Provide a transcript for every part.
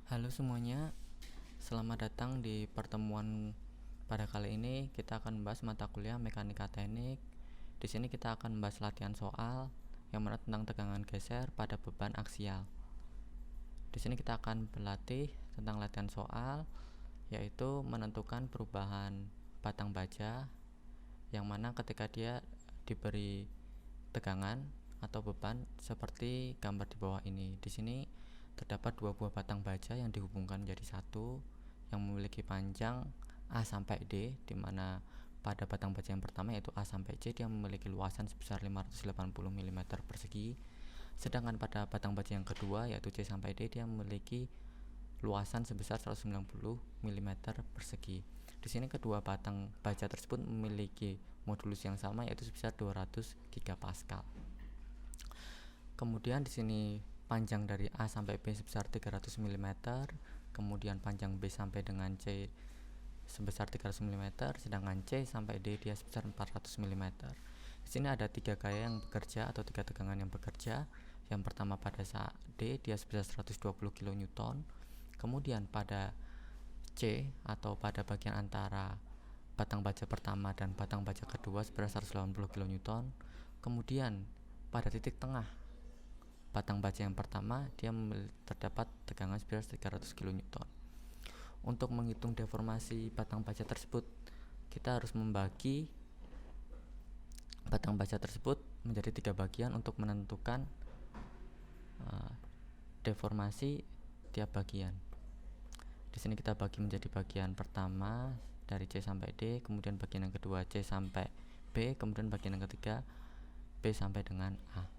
Halo semuanya, selamat datang di pertemuan. Pada kali ini kita akan membahas mata kuliah Mekanika Teknik. Di sini kita akan membahas latihan soal yang mana tentang tegangan geser pada beban aksial. Di sini kita akan berlatih tentang latihan soal, yaitu menentukan perubahan batang baja yang mana ketika dia diberi tegangan atau beban seperti gambar di bawah ini. Di sini terdapat dua buah batang baja yang dihubungkan menjadi satu yang memiliki panjang A sampai D, di mana pada batang baja yang pertama yaitu A sampai C dia memiliki luasan sebesar 580 mm persegi, sedangkan pada batang baja yang kedua yaitu C sampai D dia memiliki luasan sebesar 190 mm persegi. Di sini kedua batang baja tersebut memiliki modulus yang sama yaitu sebesar 200 GPa. Kemudian di sini panjang dari A sampai B sebesar 300 mm, kemudian panjang B sampai dengan C sebesar 300 mm, sedangkan C sampai D dia sebesar 400 mm. Di sini ada tiga gaya yang bekerja atau tiga tegangan yang bekerja. Yang pertama pada saat D dia sebesar 120 kN, kemudian pada C atau pada bagian antara batang baja pertama dan batang baja kedua sebesar 180 kN, kemudian pada titik tengah batang baja yang pertama dia terdapat tegangan sebesar 300 kN. Untuk menghitung deformasi batang baja tersebut, kita harus membagi batang baja tersebut menjadi tiga bagian untuk menentukan deformasi tiap bagian. Di sini kita bagi menjadi bagian pertama dari C sampai D, kemudian bagian yang kedua C sampai B, kemudian bagian yang ketiga B sampai dengan A.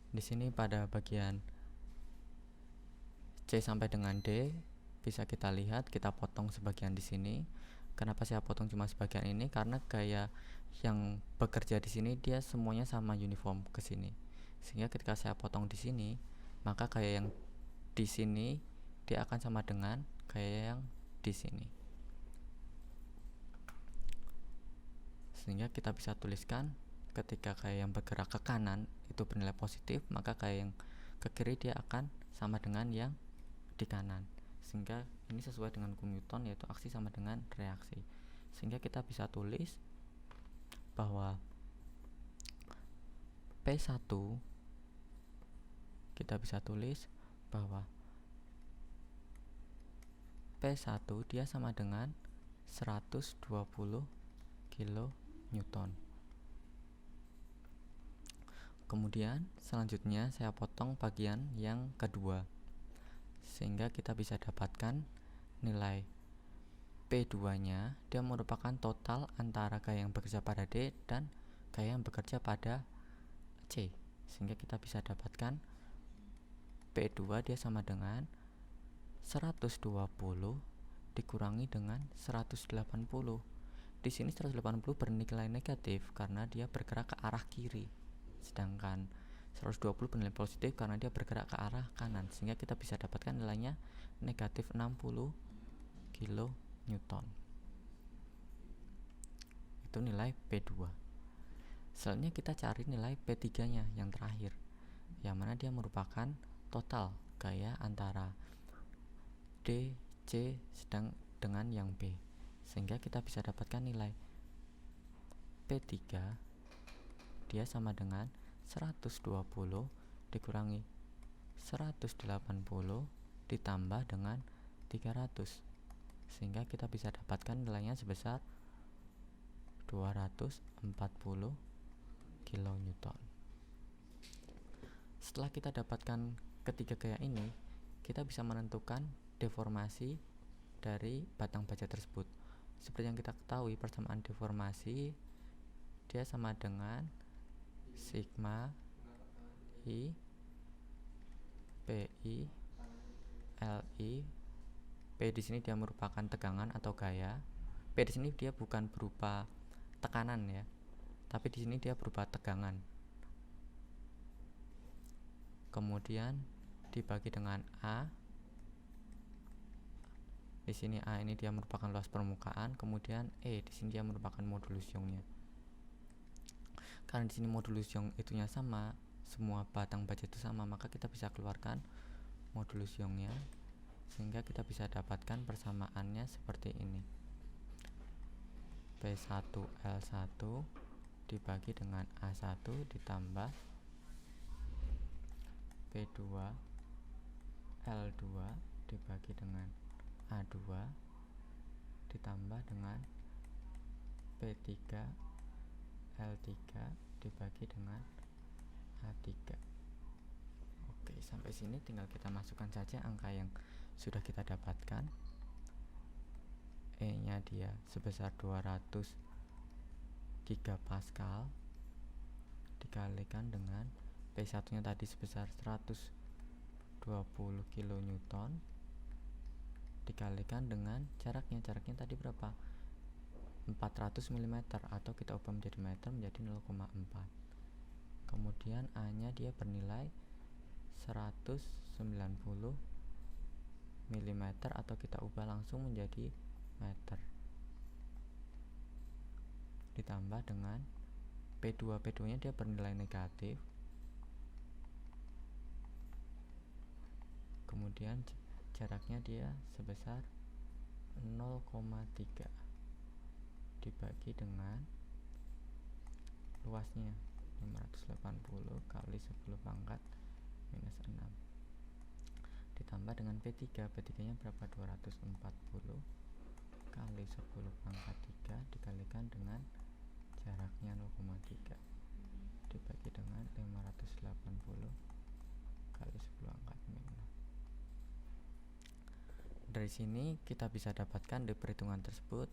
Di sini pada bagian C sampai dengan D bisa kita lihat, kita potong sebagian di sini. Kenapa saya potong cuma sebagian ini? Karena gaya yang bekerja di sini dia semuanya sama uniform ke sini. Sehingga ketika saya potong di sini, maka gaya yang di sini dia akan sama dengan gaya yang di sini. Sehingga kita bisa tuliskan ketika gaya yang bergerak ke kanan itu bernilai positif, maka gaya yang ke kiri dia akan sama dengan yang di kanan. Sehingga ini sesuai dengan hukum Newton, yaitu aksi sama dengan reaksi. Sehingga kita bisa tulis bahwa P1 kita bisa tulis bahwa P1 dia sama dengan 120 kN. Kemudian selanjutnya saya potong bagian yang kedua, sehingga kita bisa dapatkan nilai P2 nya dia merupakan total antara gaya yang bekerja pada D dan gaya yang bekerja pada C, sehingga kita bisa dapatkan P2 dia sama dengan 120 dikurangi dengan 180. Di sini 180 bernilai negatif karena dia bergerak ke arah kiri, sedangkan 120 bernilai positif karena dia bergerak ke arah kanan, sehingga kita bisa dapatkan nilainya negatif 60 kN. Itu nilai P2. Selanjutnya kita cari nilai P3 nya yang terakhir, yang mana dia merupakan total gaya antara D, C sedang dengan yang B, sehingga kita bisa dapatkan nilai P3 dia sama dengan 120 dikurangi 180 ditambah dengan 300, sehingga kita bisa dapatkan nilainya sebesar 240 kN. Setelah kita dapatkan ketiga gaya ini, kita bisa menentukan deformasi dari batang baja tersebut. Seperti yang kita ketahui, persamaan deformasi dia sama dengan sigma I PI LI. P di sini dia merupakan tegangan atau gaya. P di sini dia bukan berupa tekanan ya, tapi di sini dia berupa tegangan. Kemudian dibagi dengan A. Di sini A ini dia merupakan luas permukaan, kemudian E di sini dia merupakan modulus Youngnya. Karena di sini modulus Young itunya sama, semua batang baja itu sama, maka kita bisa keluarkan modulus Youngnya sehingga kita bisa dapatkan persamaannya seperti ini. P1L1 dibagi dengan A1 ditambah P2L2 dibagi dengan A2 ditambah dengan P3L3 dibagi dengan A3. Oke, sampai sini tinggal kita masukkan saja angka yang sudah kita dapatkan. E nya dia sebesar 200 gigapascal dikalikan dengan P1 nya tadi sebesar 120 kilonewton dikalikan dengan jaraknya tadi berapa? 400 mm, atau kita ubah menjadi meter menjadi 0,4. Kemudian A nya dia bernilai 190 mm, atau kita ubah langsung menjadi meter, ditambah dengan P2 nya dia bernilai negatif, kemudian jaraknya dia sebesar 0,3 dibagi dengan luasnya 580 kali 10 pangkat minus 6 ditambah dengan P3 nya berapa? 240 kali 10 pangkat 3 dikalikan dengan jaraknya 0,3 dibagi dengan 580 kali 10 pangkat minus 6. Dari sini kita bisa dapatkan di perhitungan tersebut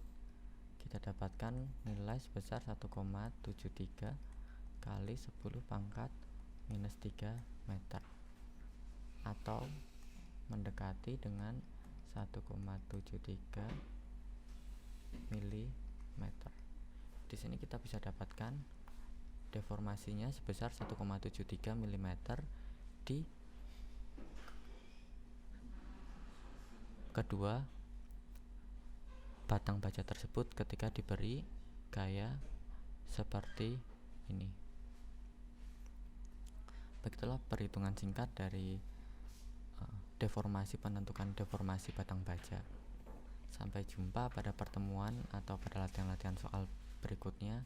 kita dapatkan nilai sebesar 1,73 kali 10 pangkat minus 3 meter, atau mendekati dengan 1,73 mm. Di sini kita bisa dapatkan deformasinya sebesar 1,73 mm di kedua batang baja tersebut ketika diberi gaya seperti ini. Begitulah perhitungan singkat dari deformasi, penentukan deformasi batang baja. Sampai jumpa pada pertemuan atau pada latihan-latihan soal berikutnya.